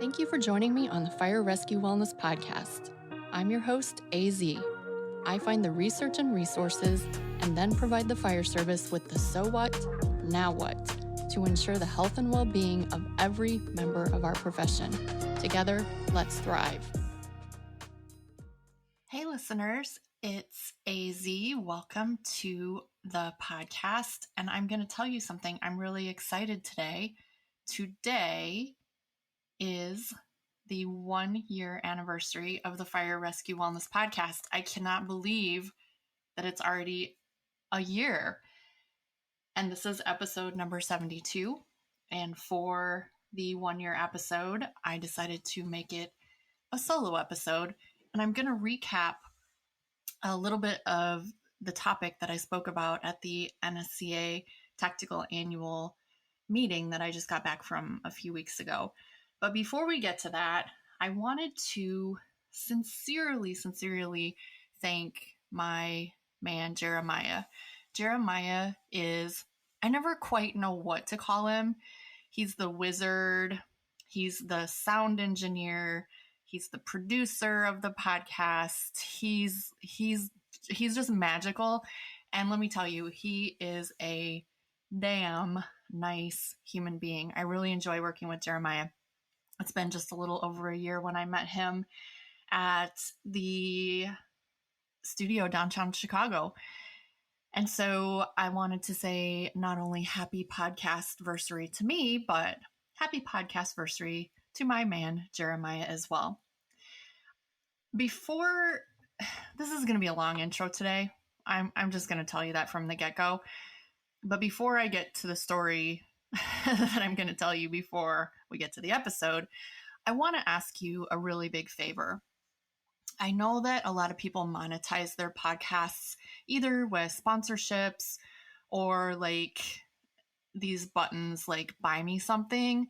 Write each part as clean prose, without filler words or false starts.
Thank you for joining me on the Fire Rescue Wellness Podcast. I'm your host, AZ. I find the research and resources and then provide the fire service with the so what, now what, to ensure the health and well-being of every member of our profession. Together, let's thrive. Hey listeners, it's AZ. Welcome to the podcast. And I'm going to tell you something. I'm really excited today. Today is the 1 year anniversary of the Fire Rescue Wellness Podcast. I cannot believe that it's already a year. And this is episode number 72. And for the 1 year episode, I decided to make it a solo episode. And I'm going to recap a little bit of the topic that I spoke about at the NSCA Tactical Annual Meeting that I just got back from a few weeks ago. But before we get to that, I wanted to sincerely thank my man, Jeremiah. Jeremiah is, I never quite know what to call him. He's the wizard. He's the sound engineer. He's the producer of the podcast. He's just magical. And let me tell you, he is a damn nice human being. I really enjoy working with Jeremiah. It's been just a little over a year when I met him at the studio downtown Chicago. And so I wanted to say not only happy podcast-versary to me, but happy podcast-versary to my man, Jeremiah, as well. This is going to be a long intro today. I'm just going to tell you that from the get-go. But before I get to the story that I'm going to tell you before we get to the episode, I want to ask you a really big favor. I know that a lot of people monetize their podcasts either with sponsorships or like these buttons like buy me something.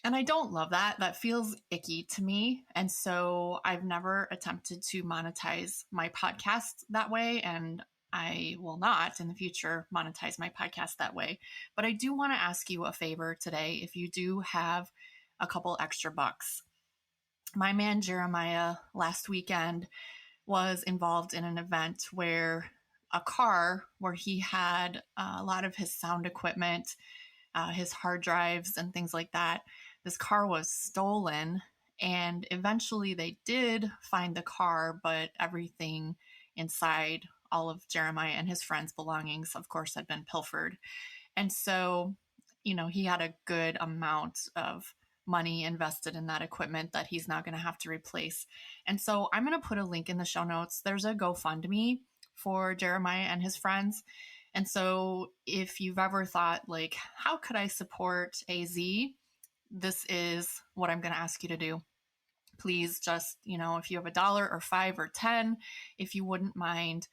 And I don't love that. That feels icky to me. And so I've never attempted to monetize my podcast that way. And I will not in the future monetize my podcast that way. But I do want to ask you a favor today if you do have a couple extra bucks. My man Jeremiah last weekend was involved in an event where a car where he had a lot of his sound equipment, his hard drives and things like that. This car was stolen, and eventually they did find the car, but everything inside all of Jeremiah and his friends' belongings, of course, had been pilfered. And so, he had a good amount of money invested in that equipment that he's now going to have to replace. And so I'm going to put a link in the show notes. There's a GoFundMe for Jeremiah and his friends. And so if you've ever thought, like, how could I support AZ? This is what I'm going to ask you to do. Please just, if you have $1 or $5 or $10, if you wouldn't mind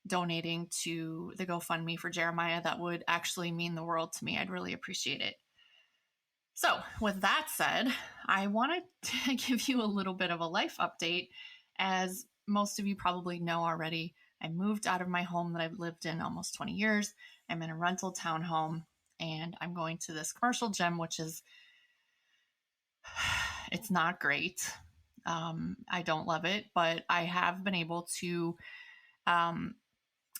donating to the GoFundMe for Jeremiah, that would actually mean the world to me. I'd really appreciate it. So with that said, I wanted to give you a little bit of a life update. As most of you probably know already, I moved out of my home that I've lived in almost 20 years. I'm in a rental townhome, and I'm going to this commercial gym, which is, it's not great. I don't love it, but I have been able to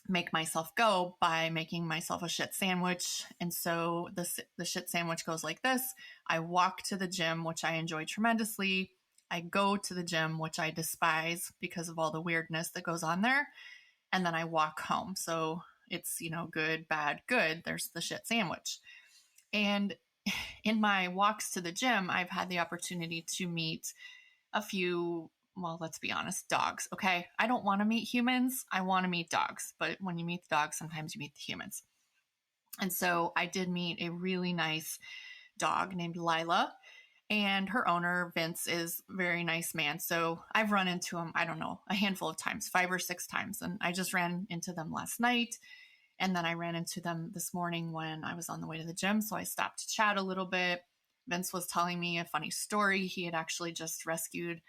make myself go by making myself a shit sandwich. And so the shit sandwich goes like this. I walk to the gym, which I enjoy tremendously. I go to the gym, which I despise because of all the weirdness that goes on there. And then I walk home. So it's, good, bad, good. There's the shit sandwich. And in my walks to the gym, I've had the opportunity to meet a few, well, let's be honest, dogs, okay? I don't want to meet humans. I want to meet dogs. But when you meet the dogs, sometimes you meet the humans. And so I did meet a really nice dog named Lila. And her owner, Vince, is a very nice man. So I've run into him, I don't know, a handful of times, 5 or 6 times. And I just ran into them last night. And then I ran into them this morning when I was on the way to the gym. So I stopped to chat a little bit. Vince was telling me a funny story. He had actually just rescued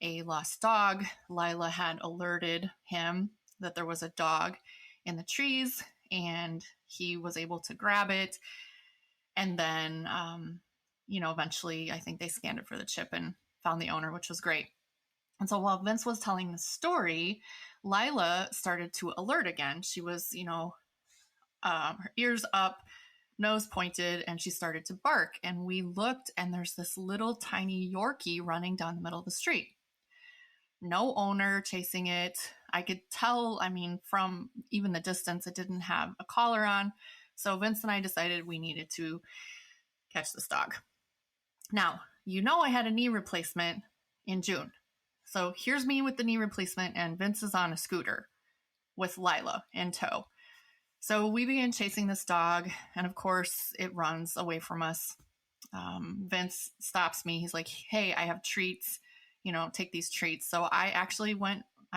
a lost dog. Lila had alerted him that there was a dog in the trees, and he was able to grab it. And then eventually I think they scanned it for the chip and found the owner, which was great. And so while Vince was telling the story, Lila started to alert again. She was, her ears up, nose pointed, and she started to bark. And we looked, and there's this little tiny Yorkie running down the middle of the street. No owner chasing it. I could tell, from even the distance, it didn't have a collar on. So Vince and I decided we needed to catch this dog. Now, I had a knee replacement in June. So here's me with the knee replacement, and Vince is on a scooter with Lila in tow. So we began chasing this dog, and of course, it runs away from us. Vince stops me. He's like, hey, I have treats, take these treats. So I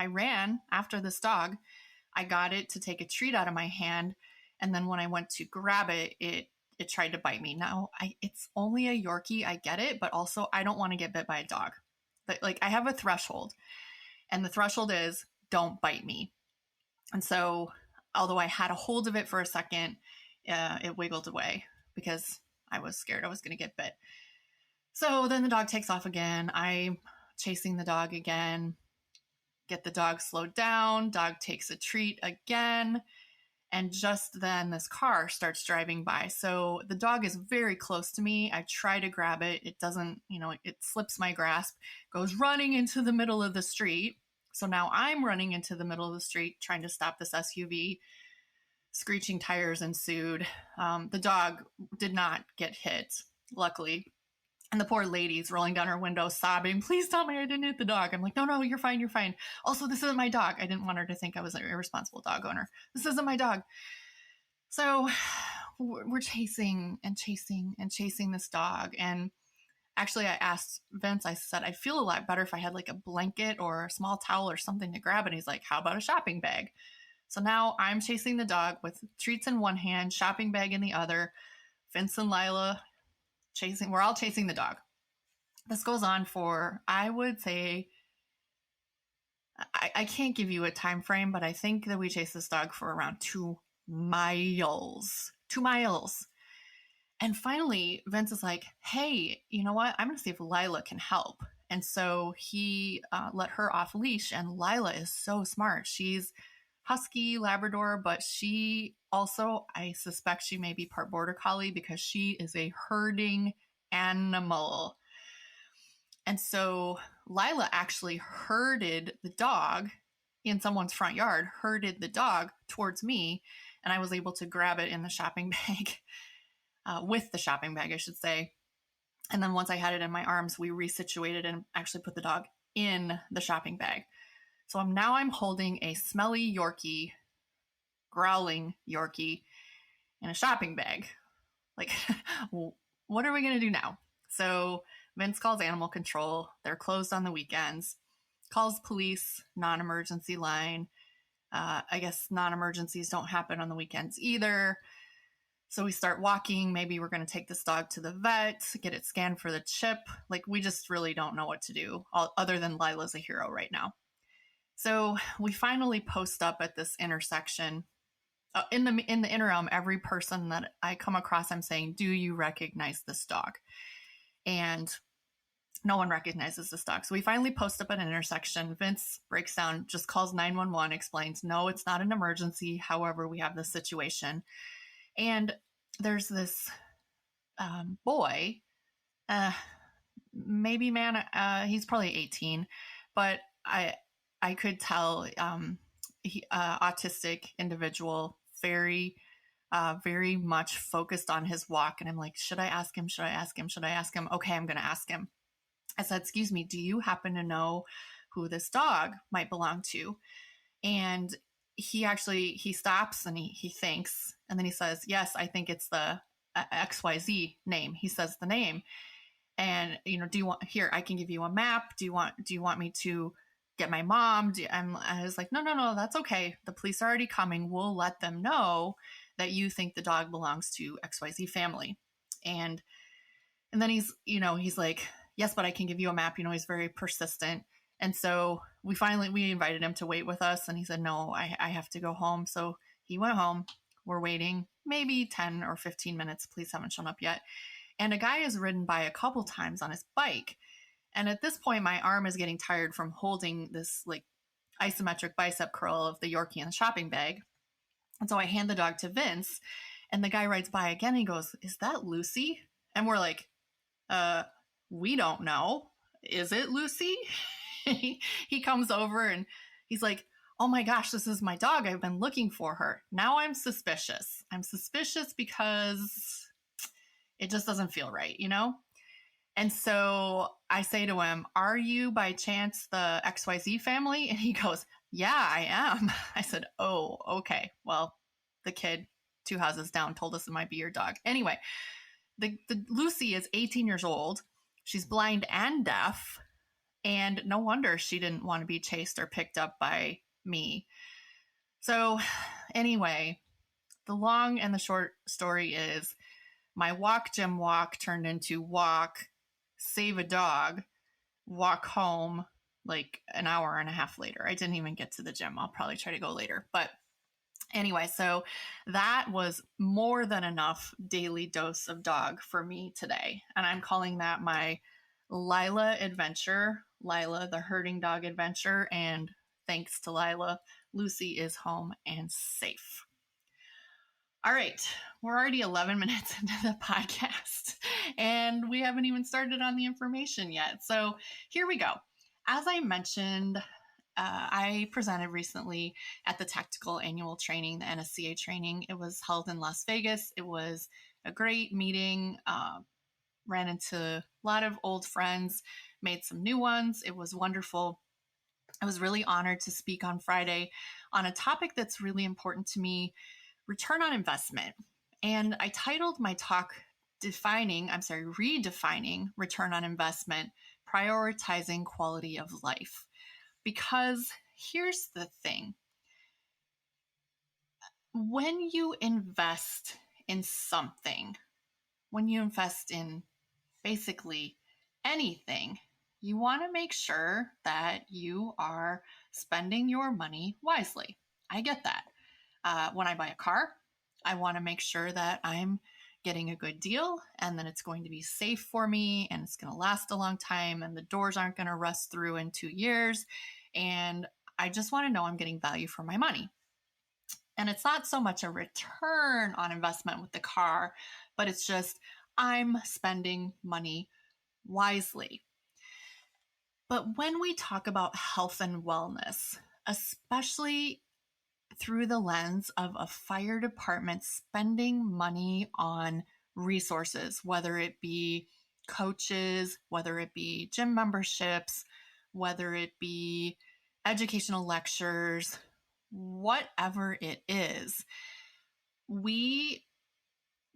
ran after this dog. I got it to take a treat out of my hand. And then when I went to grab it, it tried to bite me. Now, it's only a Yorkie. I get it. But also, I don't want to get bit by a dog. But I have a threshold. And the threshold is don't bite me. And so, although I had a hold of it for a second, it wiggled away because I was scared I was going to get bit. So then the dog takes off again. I'm chasing the dog again, get the dog slowed down. Dog takes a treat again. And just then this car starts driving by. So the dog is very close to me. I try to grab it. It doesn't, it slips my grasp, goes running into the middle of the street. So now I'm running into the middle of the street trying to stop this SUV. Screeching tires ensued. The dog did not get hit, luckily. And the poor lady's rolling down her window, sobbing, please tell me I didn't hit the dog. I'm like, no, you're fine, you're fine. Also, this isn't my dog. I didn't want her to think I was an irresponsible dog owner. This isn't my dog. So we're chasing and chasing and chasing this dog. And actually, I asked Vince, I said, I'd feel a lot better if I had like a blanket or a small towel or something to grab. And he's like, how about a shopping bag? So now I'm chasing the dog with treats in one hand, shopping bag in the other. Vince and Lila we're all chasing the dog. This goes on for, I would say, I can't give you a time frame, but I think that we chased this dog for around 2 miles. 2 miles. And finally, Vince is like, hey, you know what? I'm going to see if Lila can help. And so he let her off leash, and Lila is so smart. She's husky Labrador, but she also, I suspect she may be part border collie because she is a herding animal. And so Lila actually herded the dog in someone's front yard, herded the dog towards me, and I was able to grab it in the shopping bag, with the shopping bag, I should say. And then once I had it in my arms, we resituated and actually put the dog in the shopping bag. So I'm holding a smelly Yorkie, growling Yorkie in a shopping bag. Like, what are we going to do now? So Vince calls animal control. They're closed on the weekends. Calls police, non-emergency line. I guess non-emergencies don't happen on the weekends either. So we start walking. Maybe we're going to take this dog to the vet, get it scanned for the chip. Like, we just really don't know what to do, other than Lila's a hero right now. So we finally post up at this intersection. In the interim, every person that I come across, I'm saying, do you recognize this dog? And no one recognizes this dog. So we finally post up at an intersection. Vince breaks down, just calls 911, explains, no, it's not an emergency. However, we have this situation. And there's this boy, maybe he's probably 18, but I could tell autistic individual, very much focused on his walk. And I'm like, should I ask him? Should I ask him? Should I ask him? Okay, I'm going to ask him. I said, excuse me, do you happen to know who this dog might belong to? And he stops and he thinks, and then he says, yes, I think it's the XYZ name. He says the name. And, do you want, here, I can give you a map. Do you want me to get my mom? I was like, no, that's okay. The police are already coming. We'll let them know that you think the dog belongs to XYZ family. And then he's like, yes, but I can give you a map. He's very persistent. And so we invited him to wait with us. And he said, no, I have to go home. So he went home. We're waiting maybe 10 or 15 minutes. Police haven't shown up yet. and a guy is ridden by a couple times on his bike. And at this point, my arm is getting tired from holding this like isometric bicep curl of the Yorkie in the shopping bag. And so I hand the dog to Vince, and the guy rides by again. And he goes, "Is that Lucy?" And we're like, we don't know. Is it Lucy? He comes over and he's like, "Oh my gosh, this is my dog. I've been looking for her." Now I'm suspicious. I'm suspicious because it just doesn't feel right, you know? And so I say to him, "Are you by chance the XYZ family?" And he goes, "Yeah, I am." I said, "Oh, okay. Well, the kid 2 houses down told us it might be your dog." Anyway, the Lucy is 18 years old. She's blind and deaf. And no wonder she didn't want to be chased or picked up by me. So anyway, the long and the short story is my walk gym walk turned into walk, save a dog, walk home like an hour and a half later. I didn't even get to the gym. I'll probably try to go later. But anyway, so that was more than enough daily dose of dog for me today. And I'm calling that my Lila adventure, Lila, the herding dog adventure. And thanks to Lila, Lucy is home and safe. All right, we're already 11 minutes into the podcast and we haven't even started on the information yet. So here we go. As I mentioned, I presented recently at the tactical annual training, the NSCA training. It was held in Las Vegas. It was a great meeting. Ran into a lot of old friends, made some new ones. It was wonderful. I was really honored to speak on Friday on a topic that's really important to me, return on investment. And I titled my talk redefining return on investment, prioritizing quality of life. Because here's the thing. When you invest in something, when you invest in basically anything, you want to make sure that you are spending your money wisely. I get that. When I buy a car, I want to make sure that I'm getting a good deal and that it's going to be safe for me and it's going to last a long time and the doors aren't going to rust through in 2 years. And I just want to know I'm getting value for my money. And it's not so much a return on investment with the car, but it's just I'm spending money wisely. But when we talk about health and wellness, especially through the lens of a fire department spending money on resources, whether it be coaches, whether it be gym memberships, whether it be educational lectures, whatever it is, we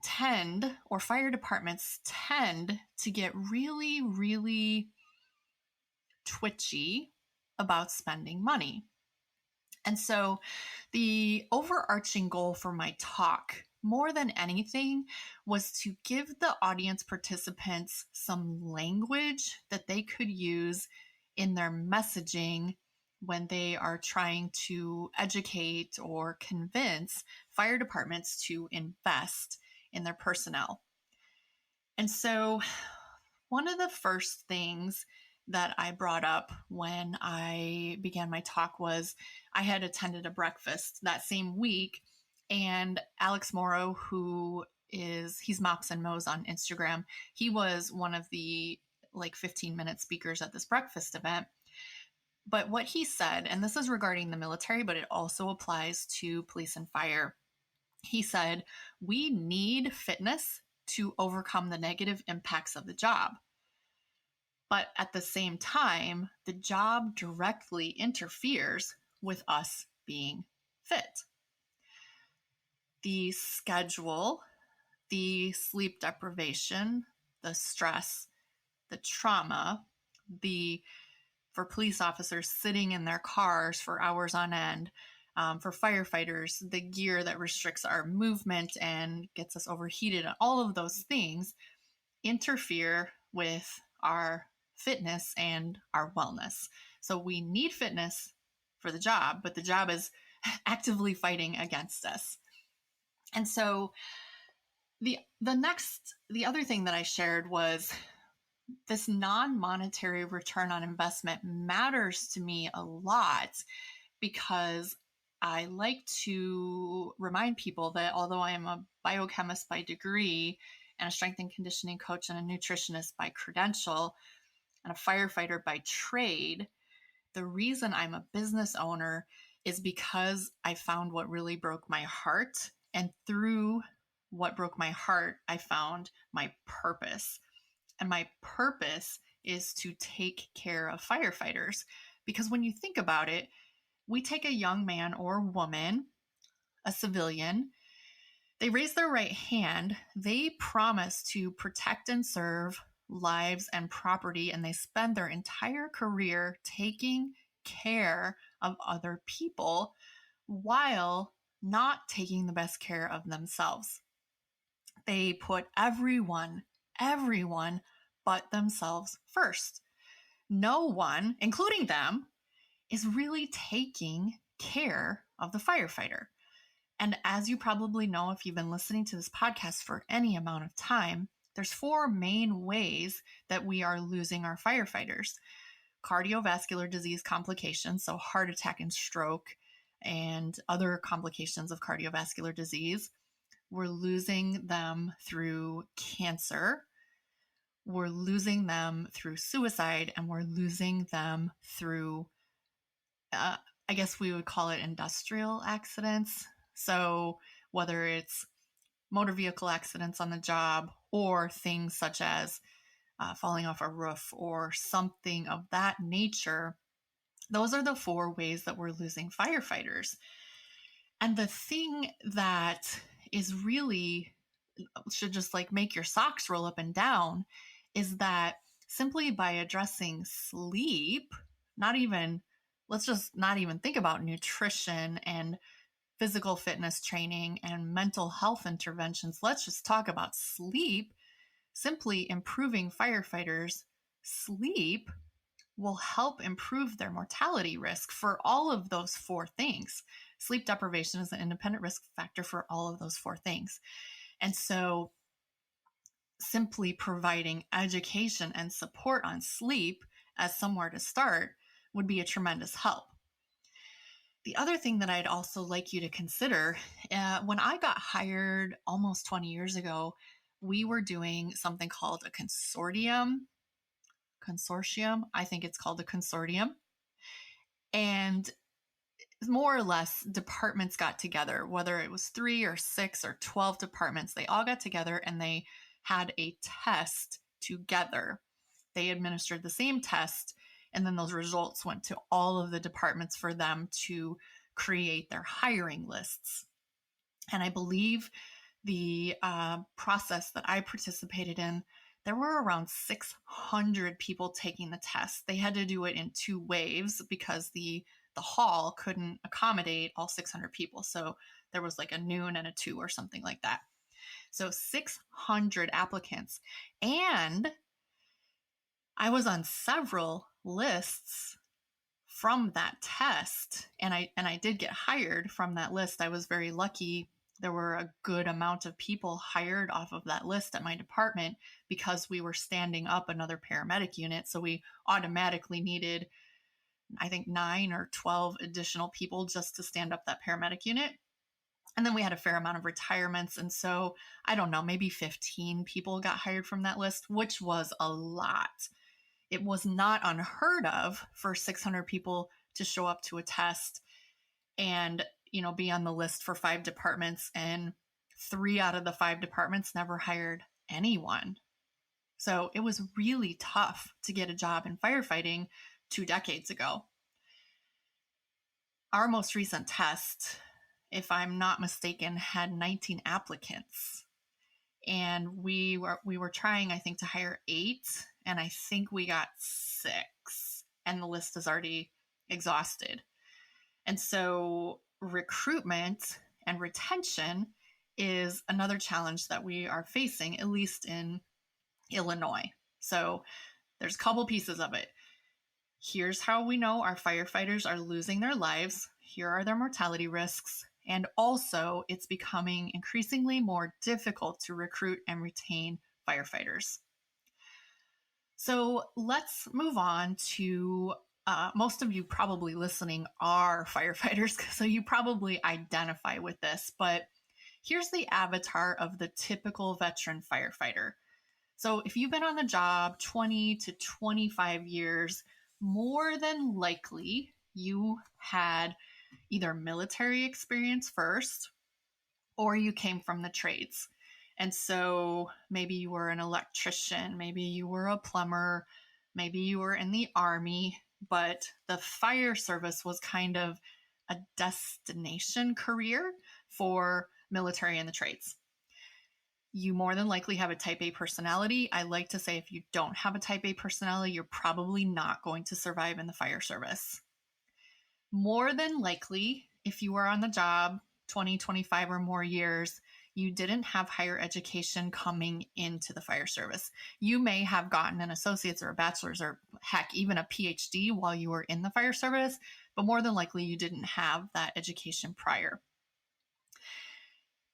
tend, or fire departments tend to get really, really twitchy about spending money. And so the overarching goal for my talk, more than anything, was to give the audience participants some language that they could use in their messaging when they are trying to educate or convince fire departments to invest in their personnel. And so one of the first things that I brought up when I began my talk was I had attended a breakfast that same week, and Alex Morrow, he's Mops and Mo's on Instagram, he was one of the 15-minute speakers at this breakfast event. But what he said, and this is regarding the military, but it also applies to police and fire, he said, we need fitness to overcome the negative impacts of the job. But at the same time, the job directly interferes with us being fit. The schedule, the sleep deprivation, the stress, the trauma, for police officers sitting in their cars for hours on end, for firefighters, the gear that restricts our movement and gets us overheated, all of those things interfere with our fitness and our wellness. So we need fitness for the job, but the job is actively fighting against us. And so The other thing that I shared was this non-monetary return on investment matters to me a lot because I like to remind people that although I am a biochemist by degree and a strength and conditioning coach and a nutritionist by credential and a firefighter by trade, the reason I'm a business owner is because I found what really broke my heart. And through what broke my heart, I found my purpose. And my purpose is to take care of firefighters. Because when you think about it, we take a young man or woman, a civilian, they raise their right hand, they promise to protect and serve lives and property, and they spend their entire career taking care of other people while not taking the best care of themselves. They put everyone but themselves first. No one, including them, is really taking care of the firefighter. And as you probably know, if you've been listening to this podcast for any amount of time, there's 4 main ways that we are losing our firefighters. Cardiovascular disease complications, so heart attack and stroke and other complications of cardiovascular disease. We're losing them through cancer. We're losing them through suicide, and we're losing them through, I guess we would call it industrial accidents. So whether it's motor vehicle accidents on the job or things such as falling off a roof or something of that nature, those are the 4 ways that we're losing firefighters. And the thing that is really should just like make your socks roll up and down is that simply by addressing sleep, let's just not even think about nutrition and physical fitness training and mental health interventions. Let's just talk about sleep. Simply improving firefighters' sleep will help improve their mortality risk for all of those 4 things. Sleep deprivation is an independent risk factor for all of those 4 things. And so simply providing education and support on sleep as somewhere to start would be a tremendous help. The other thing that I'd also like you to consider, when I got hired almost 20 years ago, we were doing something called a consortium. I think it's called a consortium. And more or less, departments got together, whether it was 3 or 6 or 12 departments, they all got together and they had a test together. They administered the same test, and then those results went to all of the departments for them to create their hiring lists. And I believe the process that I participated in, there were around 600 people taking the test. They had to do it in 2 waves because the hall couldn't accommodate all 600 people. So there was like a noon and a 2 or something like that. So 600 applicants. And I was on several lists from that test, and I did get hired from that list. I was very lucky. There were a good amount of people hired off of that list at my department because we were standing up another paramedic unit. So we automatically needed, I think, 9 or 12 additional people just to stand up that paramedic unit. And then we had a fair amount of retirements. And so I don't know, maybe 15 people got hired from that list, which was a lot. It was not unheard of for 600 people to show up to a test and, be on the list for 5 departments, and 3 out of the 5 departments never hired anyone. So it was really tough to get a job in firefighting 2 decades ago. Our most recent test, if I'm not mistaken, had 19 applicants. And we were trying, I think, to hire 8, and I think we got 6, and the list is already exhausted. And so recruitment and retention is another challenge that we are facing, at least in Illinois. So there's a couple pieces of it. Here's how we know our firefighters are losing their lives. Here are their mortality risks. And also, it's becoming increasingly more difficult to recruit and retain firefighters. So let's move on to most of you probably listening are firefighters, so you probably identify with this. But here's the avatar of the typical veteran firefighter. So if you've been on the job 20 to 25 years, more than likely you had either military experience first or you came from the trades. And so maybe you were an electrician, maybe you were a plumber, maybe you were in the Army, but the fire service was kind of a destination career for military and the trades. You more than likely have a type A personality. I like to say if you don't have a type A personality, you're probably not going to survive in the fire service. More than likely, if you were on the job 20, 25 or more years, you didn't have higher education coming into the fire service. You may have gotten an associate's or a bachelor's or heck, even a PhD while you were in the fire service, but more than likely you didn't have that education prior.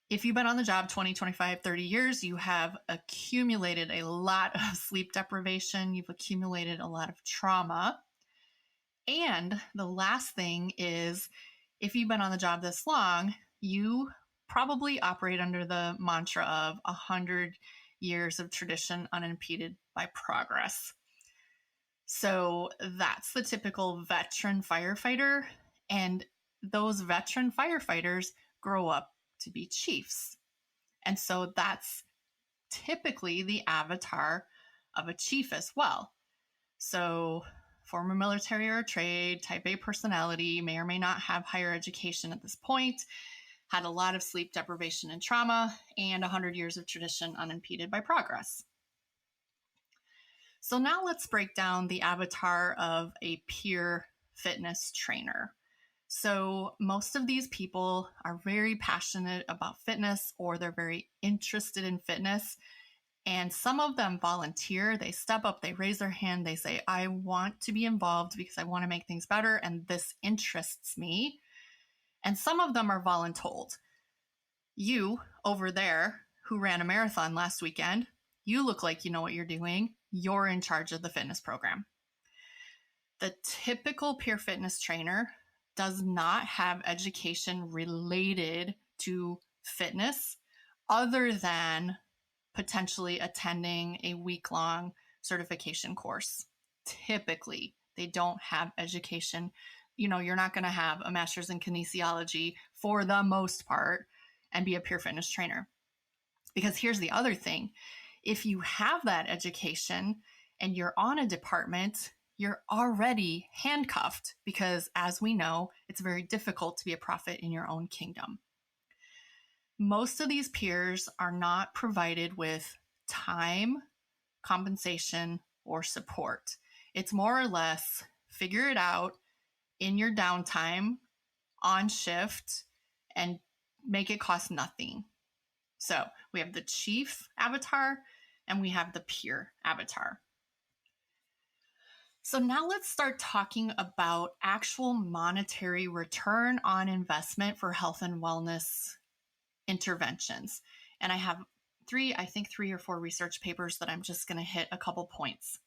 If you've been on the job 20, 25, 30 years, you have accumulated a lot of sleep deprivation. You've accumulated a lot of trauma. And the last thing is, if you've been on the job this long, you probably operate under the mantra of 100 years of tradition unimpeded by progress. So that's the typical veteran firefighter. And those veteran firefighters grow up to be chiefs. And so that's typically the avatar of a chief as well. So former military or trade, type A personality, may or may not have higher education at this point, had a lot of sleep deprivation and trauma, and 100 years of tradition unimpeded by progress. So now let's break down the avatar of a peer fitness trainer. So most of these people are very passionate about fitness, or they're very interested in fitness. And some of them volunteer. They step up, they raise their hand, they say, I want to be involved because I want to make things better and this interests me. And some of them are voluntold. You over there who ran a marathon last weekend, you look like you know what you're doing. You're in charge of the fitness program. The typical peer fitness trainer does not have education related to fitness other than potentially attending a week-long certification course. Typically, they don't have education. You're not going to have a master's in kinesiology for the most part and be a peer fitness trainer. Because here's the other thing. If you have that education and you're on a department, you're already handcuffed because, as we know, it's very difficult to be a prophet in your own kingdom. Most of these peers are not provided with time, compensation, or support. It's more or less figure it out in your downtime, on shift, and make it cost nothing. So we have the chief avatar and we have the peer avatar. So now let's start talking about actual monetary return on investment for health and wellness interventions. And I have three or four research papers that I'm just going to hit a couple points.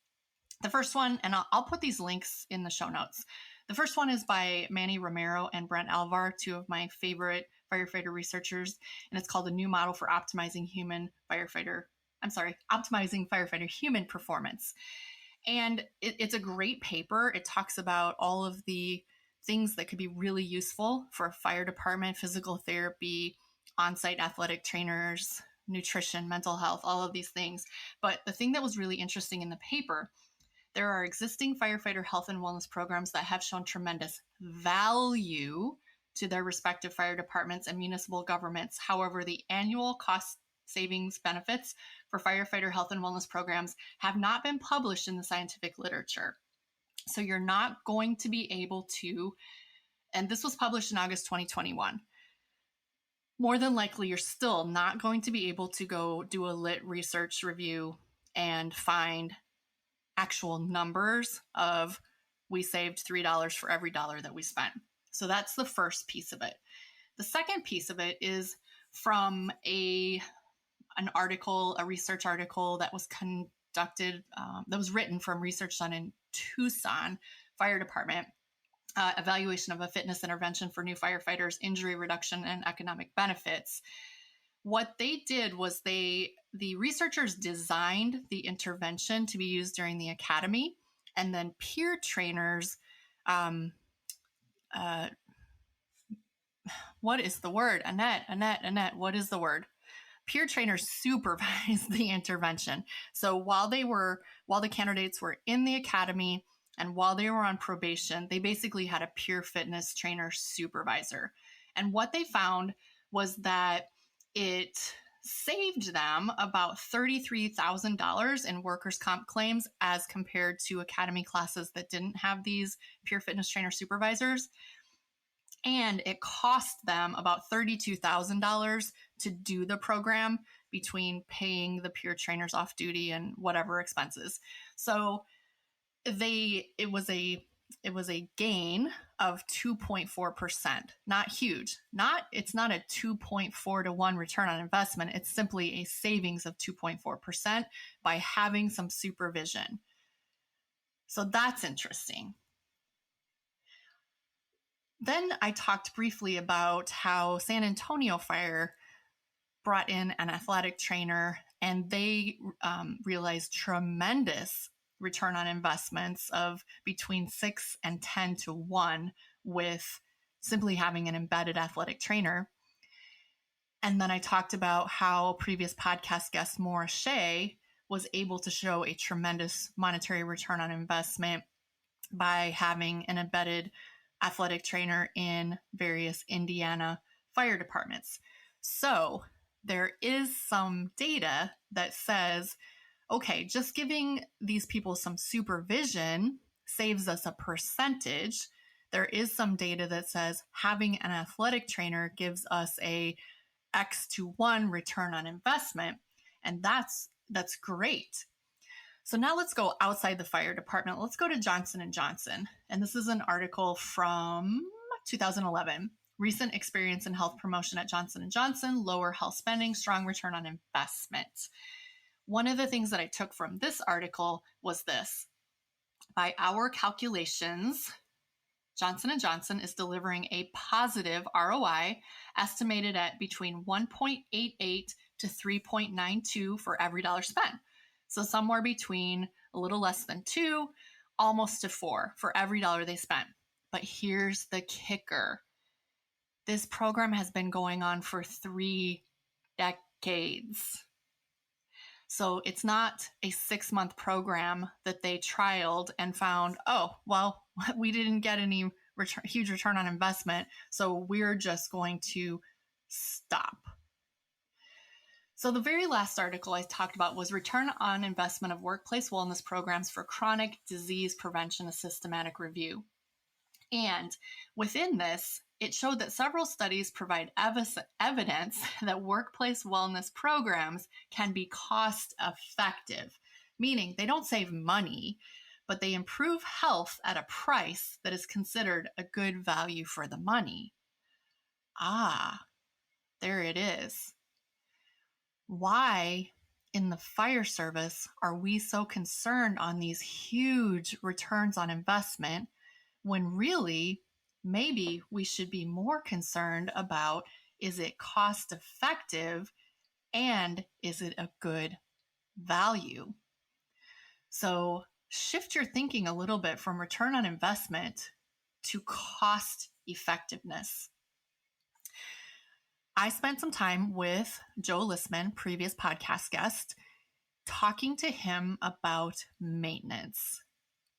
The first one, and I'll put these links in the show notes. The first one is by Manny Romero and Brent Alvar, two of my favorite firefighter researchers, and it's called A New Model for Optimizing Firefighter Human Performance. And it's a great paper. It talks about all of the things that could be really useful for a fire department: physical therapy, on-site athletic trainers, nutrition, mental health, all of these things. But the thing that was really interesting in the paper, there are existing firefighter health and wellness programs that have shown tremendous value to their respective fire departments and municipal governments. However, the annual cost savings benefits for firefighter health and wellness programs have not been published in the scientific literature. So you're not going to be able to, and this was published in August 2021. More than likely, you're still not going to be able to go do a lit research review and find actual numbers of we saved $3 for every dollar that we spent. So that's the first piece of it. The second piece of it is from an article, a research article that was conducted, that was written from research done in Tucson Fire Department, evaluation of a fitness intervention for new firefighters, injury reduction, and economic benefits. What they did was the researchers designed the intervention to be used during the academy, and then peer trainers, what is the word? Annette, what is the word? Peer trainers supervised the intervention. So while the candidates were in the academy and while they were on probation, they basically had a peer fitness trainer supervisor. And what they found was that it saved them about $33,000 in workers' comp claims as compared to academy classes that didn't have these peer fitness trainer supervisors. And it cost them about $32,000 to do the program between paying the peer trainers off duty and whatever expenses. So it was a gain of 2.4%. Not huge. It's not a 2.4 to 1 return on investment. It's simply a savings of 2.4% by having some supervision. So that's interesting. Then I talked briefly about how San Antonio Fire brought in an athletic trainer, and they realized tremendous return on investments of between 6 and 10 to 1 with simply having an embedded athletic trainer. And then I talked about how previous podcast guest Maura Shea was able to show a tremendous monetary return on investment by having an embedded athletic trainer in various Indiana fire departments. So there is some data that says, okay, just giving these people some supervision saves us a percentage. There is some data that says having an athletic trainer gives us a X to 1 return on investment. And that's great. So now let's go outside the fire department. Let's go to Johnson & Johnson. And this is an article from 2011. Recent experience in health promotion at Johnson & Johnson, lower health spending, strong return on investment. One of the things that I took from this article was this. By our calculations, Johnson & Johnson is delivering a positive ROI estimated at between 1.88 to 3.92 for every dollar spent. So somewhere between a little less than 2, almost to 4 for every dollar they spent. But here's the kicker. This program has been going on for 3 decades. So it's not a 6-month program that they trialed and found, oh, well, we didn't get any huge return on investment, so we're just going to stop. So the very last article I talked about was return on investment of workplace wellness programs for chronic disease prevention, a systematic review. And within this, it showed that several studies provide evidence that workplace wellness programs can be cost effective, meaning they don't save money, but they improve health at a price that is considered a good value for the money. Ah, there it is. Why in the fire service are we so concerned on these huge returns on investment when really maybe we should be more concerned about, is it cost effective and is it a good value? So shift your thinking a little bit from return on investment to cost effectiveness. I spent some time with Joe Listman, previous podcast guest, talking to him about maintenance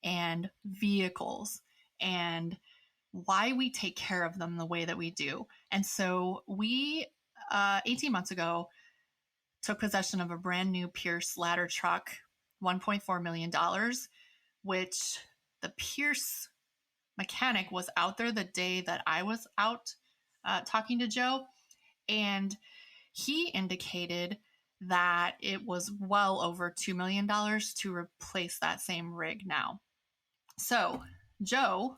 and vehicles and why we take care of them the way that we do. And so we, 18 months ago, took possession of a brand new Pierce ladder truck, $1.4 million, which the Pierce mechanic was out there the day that I was out talking to Joe. And he indicated that it was well over $2 million to replace that same rig now. So Joe,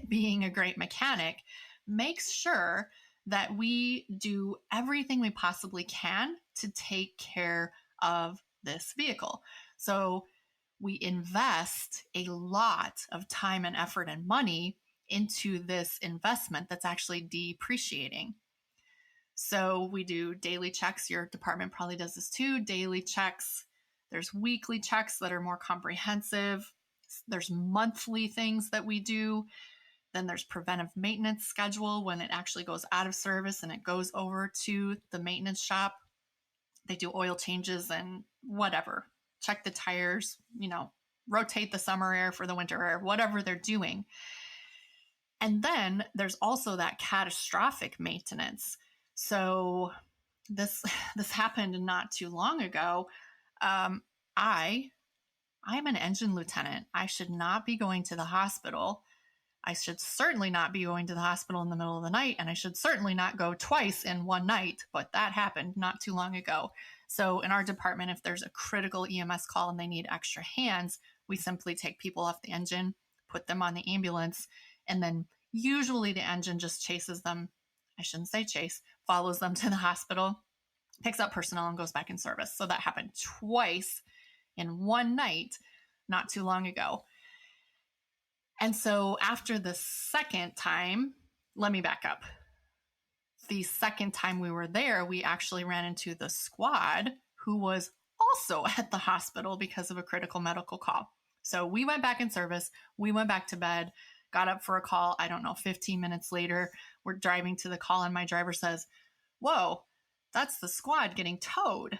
being a great mechanic, makes sure that we do everything we possibly can to take care of this vehicle. So we invest a lot of time and effort and money into this investment that's actually depreciating. So we do daily checks. Your department probably does this too. Daily checks. There's weekly checks that are more comprehensive. There's monthly things that we do. Then there's preventive maintenance schedule when it actually goes out of service and it goes over to the maintenance shop. They do oil changes and whatever. Check the tires, rotate the summer air for the winter air, whatever they're doing. And then there's also that catastrophic maintenance. So this happened not too long ago. I'm an engine lieutenant. I should not be going to the hospital. I should certainly not be going to the hospital in the middle of the night, and I should certainly not go twice in one night, but that happened not too long ago. So in our department, if there's a critical EMS call and they need extra hands, we simply take people off the engine, put them on the ambulance, and then usually the engine just chases them. I shouldn't say chase, follows them to the hospital, picks up personnel, and goes back in service. So that happened twice in one night not too long ago. And so after the second time, let me back up. The second time we were there, we actually ran into the squad who was also at the hospital because of a critical medical call. So we went back in service. We went back to bed, got up for a call. 15 minutes later, we're driving to the call and my driver says, "Whoa, that's the squad getting towed."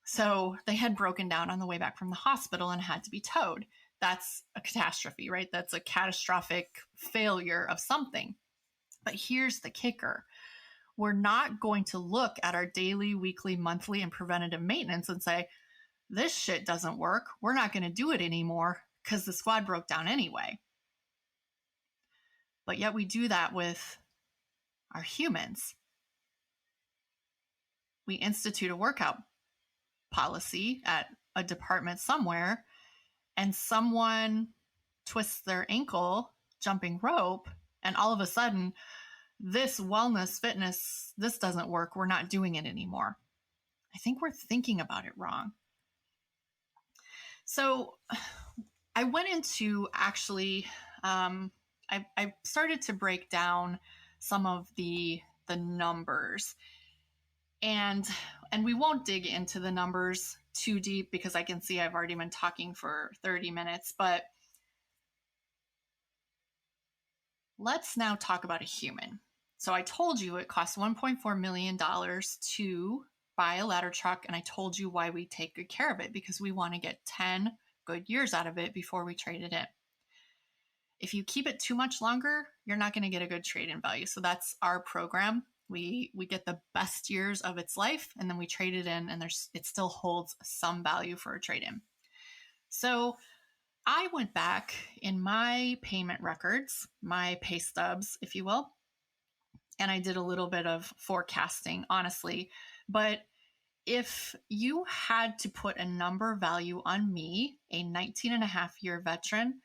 So they had broken down on the way back from the hospital and had to be towed. That's a catastrophe, right? That's a catastrophic failure of something. But here's the kicker. We're not going to look at our daily, weekly, monthly, and preventative maintenance and say, this shit doesn't work. We're not going to do it anymore because the squad broke down anyway. But yet we do that with our humans. We institute a workout policy at a department somewhere, and someone twists their ankle jumping rope, and all of a sudden, this wellness, fitness, this doesn't work. We're not doing it anymore. I think we're thinking about it wrong. So I went into actually, I started to break down some of the numbers, and we won't dig into the numbers too deep because I can see I've already been talking for 30 minutes, but let's now talk about a human. So I told you it costs $1.4 million to buy a ladder truck, and I told you why we take good care of it, because we want to get 10 good years out of it before we trade it in. If you keep it too much longer, you're not going to get a good trade-in value. So that's our program. We get the best years of its life, and then we trade it in, and it still holds some value for a trade-in. So I went back in my payment records, my pay stubs, if you will, and I did a little bit of forecasting, honestly. But if you had to put a number value on me, a 19-and-a-half-year veteran,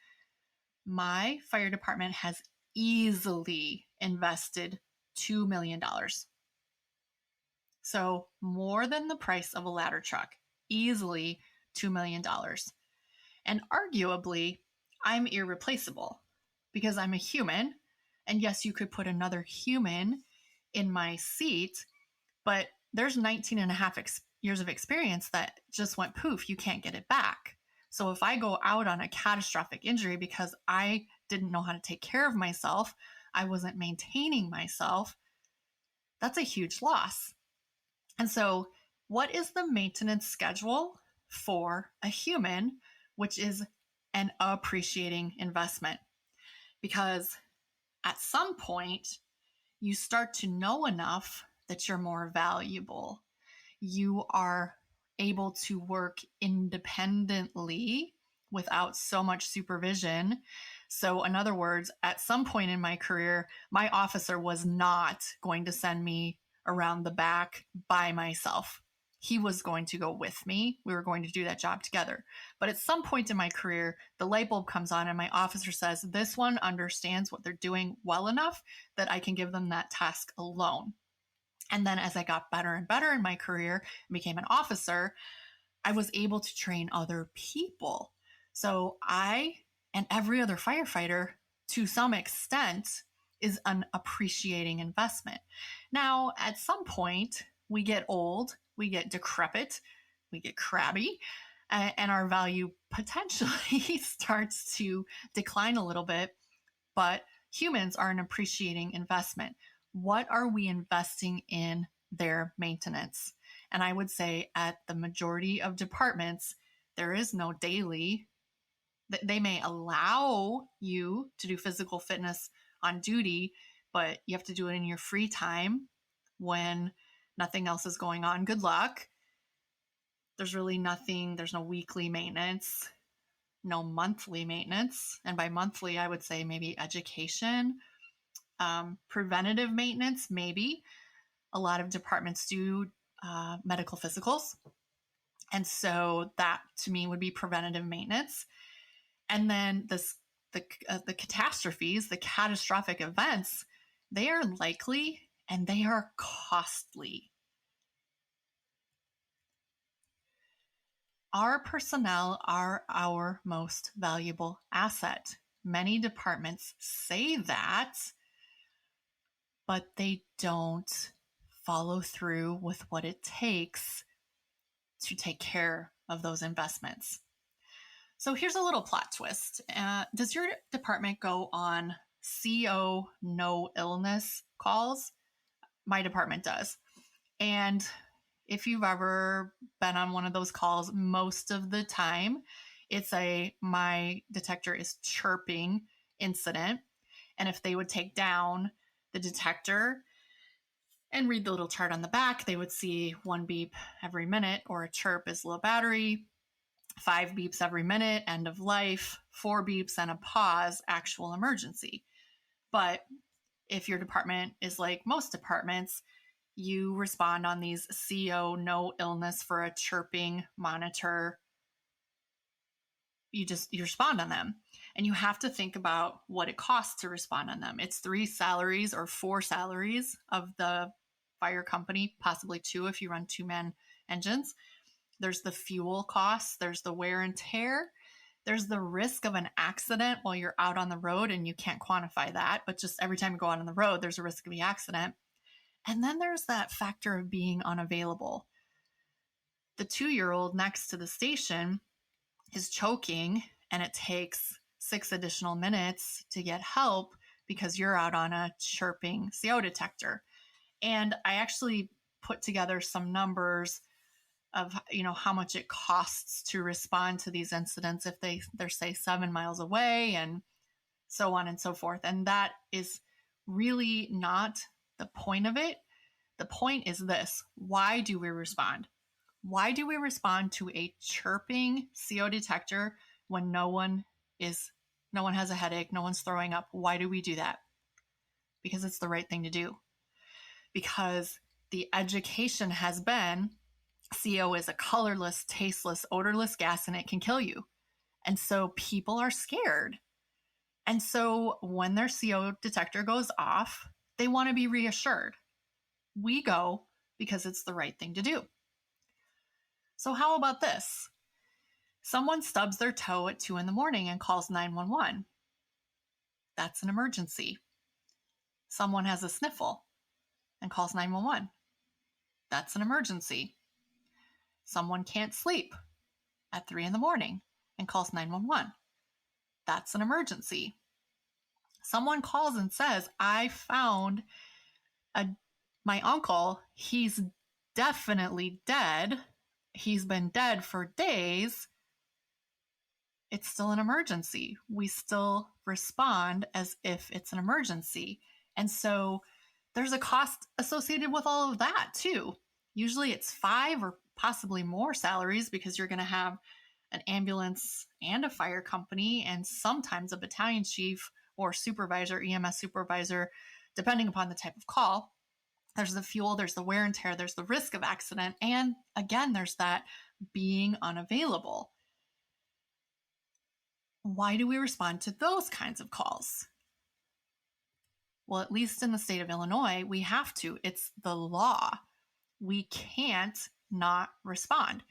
my fire department has easily invested $2 million. So more than the price of a ladder truck, easily $2 million. And arguably, I'm irreplaceable because I'm a human. And yes, you could put another human in my seat, but there's 19 and a half years of experience that just went poof. You can't get it back. So if I go out on a catastrophic injury because I didn't know how to take care of myself, I wasn't maintaining myself, that's a huge loss. And so what is the maintenance schedule for a human, which is an appreciating investment? Because at some point, you start to know enough that you're more valuable. You are able to work independently without so much supervision. So in other words, at some point in my career, my officer was not going to send me around the back by myself. he was going to go with me. We were going to do that job together. But at some point in my career, the light bulb comes on and my officer says, this one understands what they're doing well enough that I can give them that task alone. And then as I got better and better in my career and became an officer, I was able to train other people. So I and every other firefighter, to some extent, is an appreciating investment. Now, at some point, we get old, we get decrepit, we get crabby, and our value potentially starts to decline a little bit. But humans are an appreciating investment. What are we investing in their maintenance? And I would say at the majority of departments, there is no daily. They may allow you to do physical fitness on duty, but you have to do it in your free time when nothing else is going on. Good luck. There's really nothing, there's no weekly maintenance, no monthly maintenance. And by monthly, I would say maybe education, preventative maintenance, maybe. A lot of departments do medical physicals. And so that to me would be preventative maintenance. And then the catastrophes, the catastrophic events, they are likely and they are costly. Our personnel are our most valuable asset. Many departments say that, but they don't follow through with what it takes to take care of those investments. So here's a little plot twist. Does your department go on CO no illness calls? My department does. And if you've ever been on one of those calls, most of the time it's my detector is chirping incident. And if they would take down the detector and read the little chart on the back, they would see 1 beep every minute, or a chirp is low battery, 5 beeps every minute, end of life, 4 beeps and a pause, actual emergency. But if your department is like most departments, you respond on these CO no illness for a chirping monitor. You respond on them, and you have to think about what it costs to respond on them. It's 3 salaries or 4 salaries of the fire company, possibly 2 if you run 2-man engines. There's the fuel costs, there's the wear and tear, there's the risk of an accident while you're out on the road, and you can't quantify that, but just every time you go out on the road, there's a risk of the accident. And then there's that factor of being unavailable. The 2-year-old next to the station is choking, and it takes 6 additional minutes to get help because you're out on a chirping CO detector. And I actually put together some numbers of how much it costs to respond to these incidents if they're say 7 miles away, and so on and so forth. And that is really not the point of it. The point is this: why do we respond? Why do we respond to a chirping CO detector when no one has a headache, no one's throwing up? Why do we do that? Because it's the right thing to do. Because the education has been CO is a colorless, tasteless, odorless gas, and it can kill you. And so people are scared. And so when their CO detector goes off, they want to be reassured. We go because it's the right thing to do. So how about this? Someone stubs their toe at 2 a.m. and calls 911. That's an emergency. Someone has a sniffle and calls 911. That's an emergency. Someone can't sleep at 3 a.m. and calls 911. That's an emergency. Someone calls and says, I found my uncle. He's definitely dead. He's been dead for days. It's still an emergency. We still respond as if it's an emergency. And so there's a cost associated with all of that too. Usually it's 5 or possibly more salaries because you're going to have an ambulance and a fire company and sometimes a battalion chief or supervisor, EMS supervisor, depending upon the type of call. There's the fuel, there's the wear and tear, there's the risk of accident, and again, there's that being unavailable. Why do we respond to those kinds of calls? Well, at least in the state of Illinois, we have to. It's the law. We can't not respond.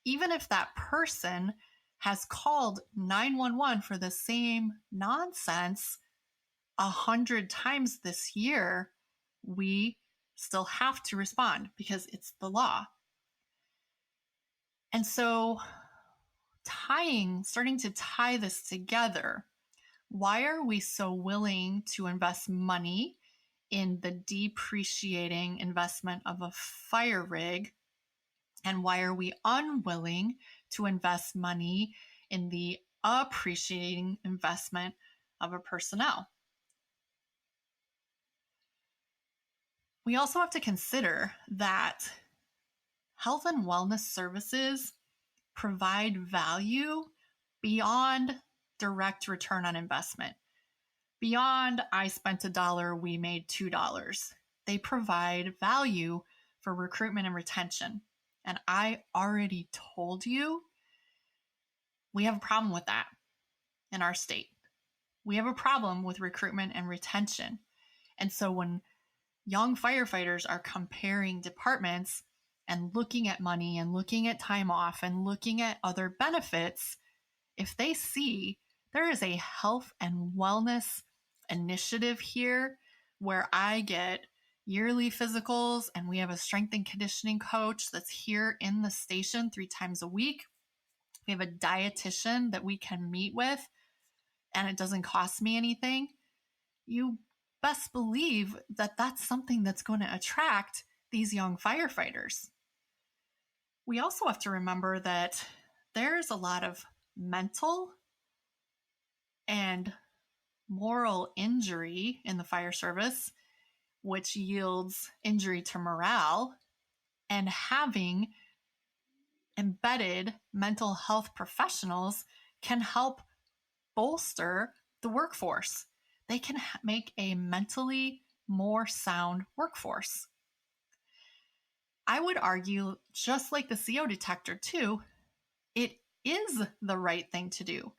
Even if that person has called 911 for the same nonsense 100 times this year, we still have to respond because it's the law. And so starting to tie this together, why are we so willing to invest money in the depreciating investment of a fire rig? And why are we unwilling to invest money in the appreciating investment of a personnel? We also have to consider that health and wellness services provide value beyond direct return on investment. Beyond I spent $1, we made $2. They provide value for recruitment and retention. And I already told you we have a problem with that in our state. We have a problem with recruitment and retention. And so when young firefighters are comparing departments and looking at money and looking at time off and looking at other benefits, if they see there is a health and wellness initiative here where I get yearly physicals and we have a strength and conditioning coach that's here in the station 3 times a week. We have a dietitian that we can meet with and it doesn't cost me anything. You best believe that that's something that's going to attract these young firefighters. We also have to remember that there's a lot of mental and moral injury in the fire service, which yields injury to morale, and having embedded mental health professionals can help bolster the workforce. They can make a mentally more sound workforce. I would argue, just like the CO detector too, it is the right thing to do.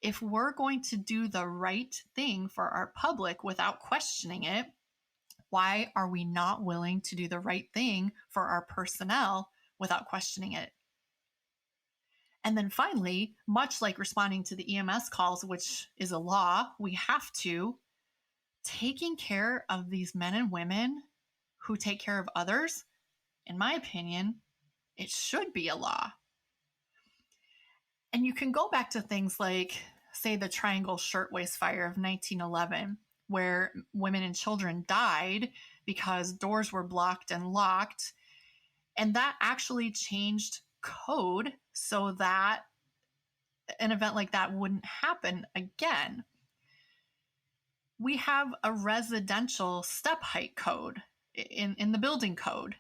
If we're going to do the right thing for our public without questioning it, why are we not willing to do the right thing for our personnel without questioning it? And then finally, much like responding to the EMS calls, which is a law, we have to, taking care of these men and women who take care of others, in my opinion, it should be a law. And you can go back to things like, say, the Triangle Shirtwaist Fire of 1911, where women and children died because doors were blocked and locked. And that actually changed code so that an event like that wouldn't happen again. We have a residential step height code in the building code.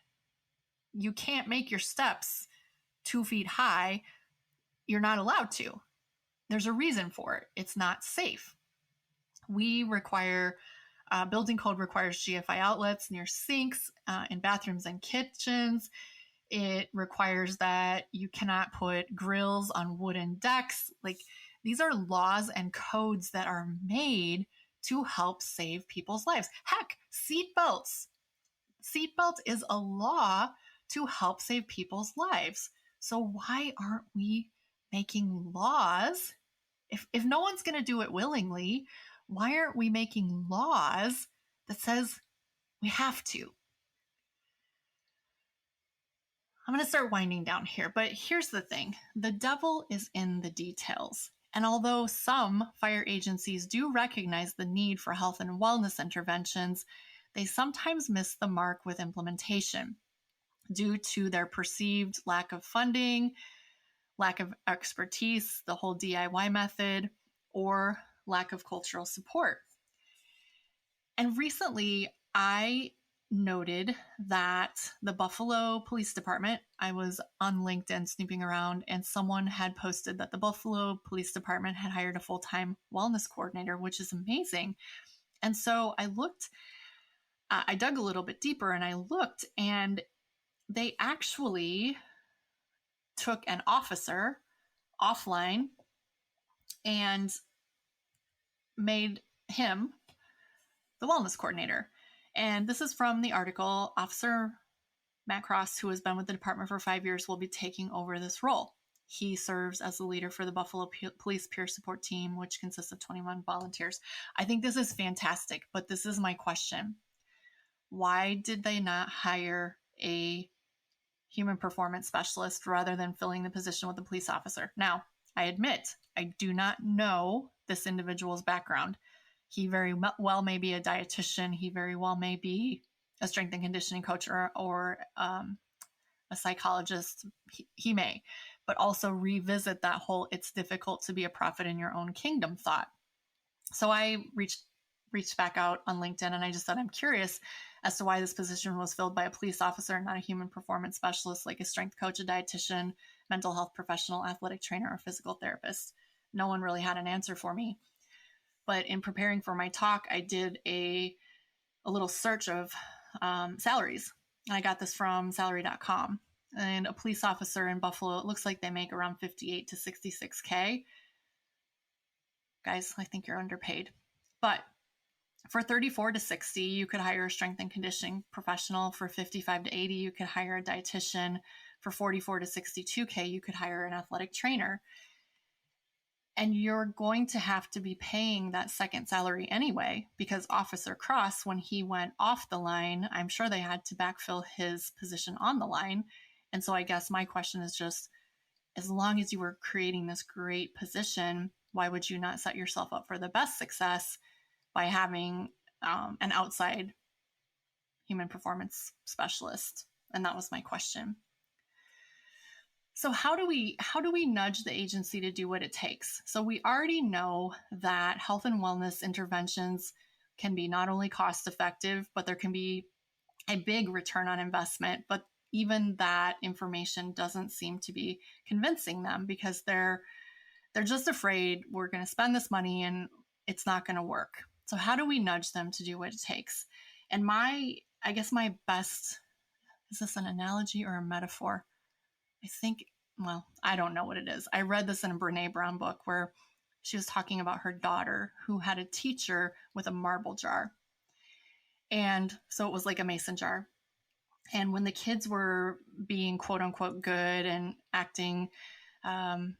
You can't make your steps 2 feet high. You're not allowed to. There's a reason for it. It's not safe. Building code requires GFI outlets near sinks, in bathrooms and kitchens. It requires that you cannot put grills on wooden decks. Like, these are laws and codes that are made to help save people's lives. Heck, seatbelts. Seatbelt is a law to help save people's lives. So why aren't we making laws? If no one's going to do it willingly, why aren't we making laws that says we have to? I'm going to start winding down here, but here's the thing. The devil is in the details. And although some fire agencies do recognize the need for health and wellness interventions, they sometimes miss the mark with implementation due to their perceived lack of funding, lack of expertise, the whole DIY method, or lack of cultural support. And recently, I noted that the Buffalo Police Department, I was on LinkedIn snooping around, and someone had posted that the Buffalo Police Department had hired a full-time wellness coordinator, which is amazing. And so I looked I dug a little bit deeper and I looked, and they actually took an officer offline and made him the wellness coordinator. And this is from the article. Officer Matt Cross, who has been with the department for 5 years, will be taking over this role. He serves as the leader for the Buffalo Police Peer Support Team, which consists of 21 volunteers. I think this is fantastic, but this is my question. Why did they not hire a human performance specialist rather than filling the position with a police officer? Now, I admit, I do not know this individual's background. He very well may be a dietitian. He very well may be a strength and conditioning coach or a psychologist. He may, but also revisit that whole "it's difficult to be a prophet in your own kingdom" thought. So I reached back out on LinkedIn, and I just said, I'm curious as to why this position was filled by a police officer, not a human performance specialist like a strength coach, a dietitian, mental health professional, athletic trainer, or physical therapist. No one really had an answer for me. But in preparing for my talk, I did a little search of salaries. I got this from salary.com. And a police officer in Buffalo, it looks like they make around 58 to 66K. Guys, I think you're underpaid. But for 34 to 60, you could hire a strength and conditioning professional. For 55 to 80, you could hire a dietitian. For 44 to 62K, you could hire an athletic trainer. And you're going to have to be paying that second salary anyway, because Officer Cross, when he went off the line, I'm sure they had to backfill his position on the line. And so I guess my question is just, as long as you were creating this great position, why would you not set yourself up for the best success by having an outside human performance specialist? And that was my question. So how do we nudge the agency to do what it takes? So we already know that health and wellness interventions can be not only cost effective, but there can be a big return on investment. But even that information doesn't seem to be convincing them, because they're just afraid we're going to spend this money and it's not going to work. So how do we nudge them to do what it takes? And I guess my best, is this an analogy or a metaphor? I think, well, I don't know what it is. I read this in a Brene Brown book where she was talking about her daughter who had a teacher with a marble jar. And so it was like a mason jar. And when the kids were being quote unquote good and acting, calm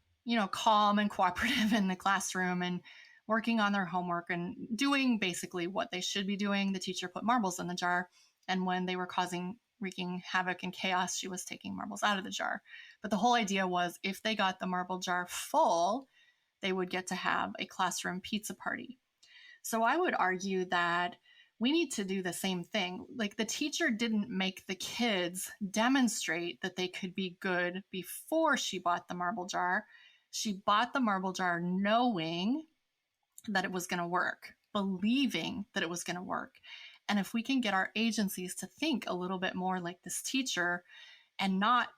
and cooperative in the classroom and working on their homework and doing basically what they should be doing, the teacher put marbles in the jar. And when they were wreaking havoc and chaos, she was taking marbles out of the jar. But the whole idea was, if they got the marble jar full, they would get to have a classroom pizza party. So I would argue that we need to do the same thing. Like, the teacher didn't make the kids demonstrate that they could be good before she bought the marble jar. She bought the marble jar knowing that it was going to work, believing that it was going to work. And if we can get our agencies to think a little bit more like this teacher and not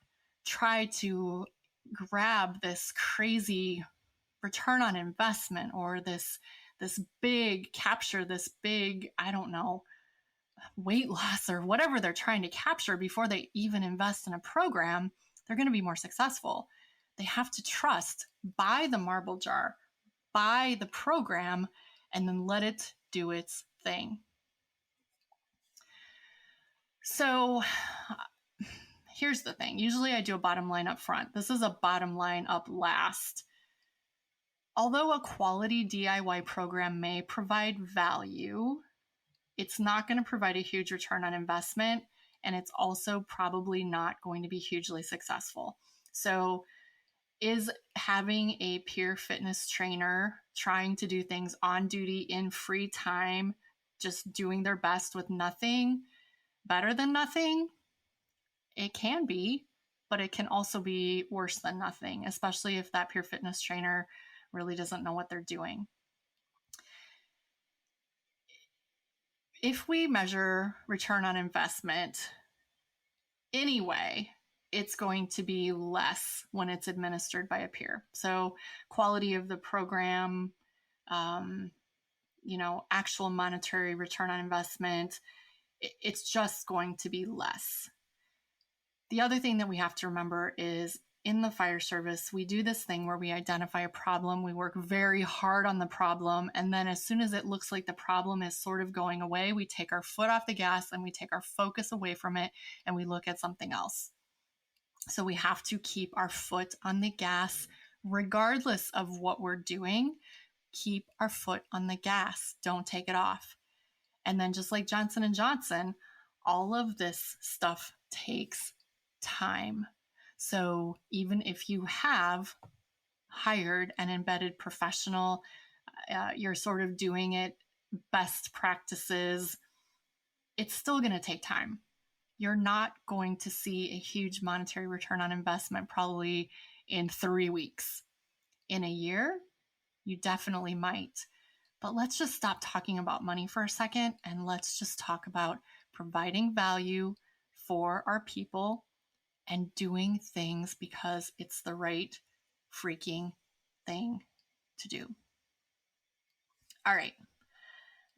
try to grab this crazy return on investment or this big capture, this big, I don't know, weight loss or whatever they're trying to capture before they even invest in a program, they're going to be more successful. They have to trust, buy the marble jar, buy the program, and then let it do its thing. So here's the thing. Usually I do a bottom line up front. This is a bottom line up last. Although a quality DIY program may provide value, it's not going to provide a huge return on investment, and it's also probably not going to be hugely successful. So is having a peer fitness trainer trying to do things on duty in free time, just doing their best with nothing, better than nothing? It can be, but it can also be worse than nothing, especially if that peer fitness trainer really doesn't know what they're doing. If we measure return on investment anyway, it's going to be less when it's administered by a peer. So quality of the program, actual monetary return on investment, it's just going to be less. The other thing that we have to remember is in the fire service, we do this thing where we identify a problem, we work very hard on the problem, and then as soon as it looks like the problem is sort of going away, we take our foot off the gas and we take our focus away from it and we look at something else. So we have to keep our foot on the gas regardless of what we're doing. Keep our foot on the gas. Don't take it off. And then just like Johnson & Johnson, all of this stuff takes time. So even if you have hired an embedded professional, you're sort of doing it best practices, it's still going to take time. You're not going to see a huge monetary return on investment probably in 3 weeks. In a year, you definitely might. But let's just stop talking about money for a second and let's just talk about providing value for our people and doing things because it's the right freaking thing to do. All right.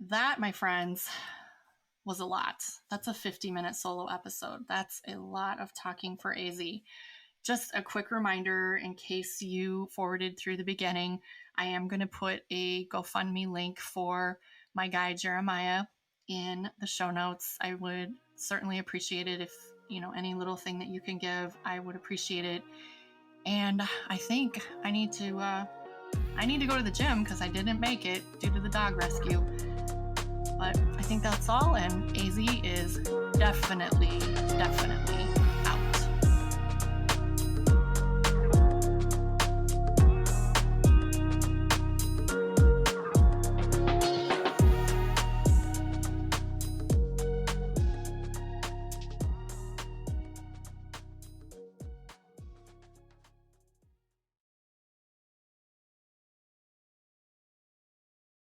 That, my friends, was a lot. That's a 50-minute solo episode. That's a lot of talking for AZ. Just a quick reminder in case you forwarded through the beginning, I am going to put a GoFundMe link for my guy Jeremiah in the show notes. I would certainly appreciate it if, any little thing that you can give, I would appreciate it. And I think I need to go to the gym because I didn't make it due to the dog rescue. But I think that's all, and AZ is definitely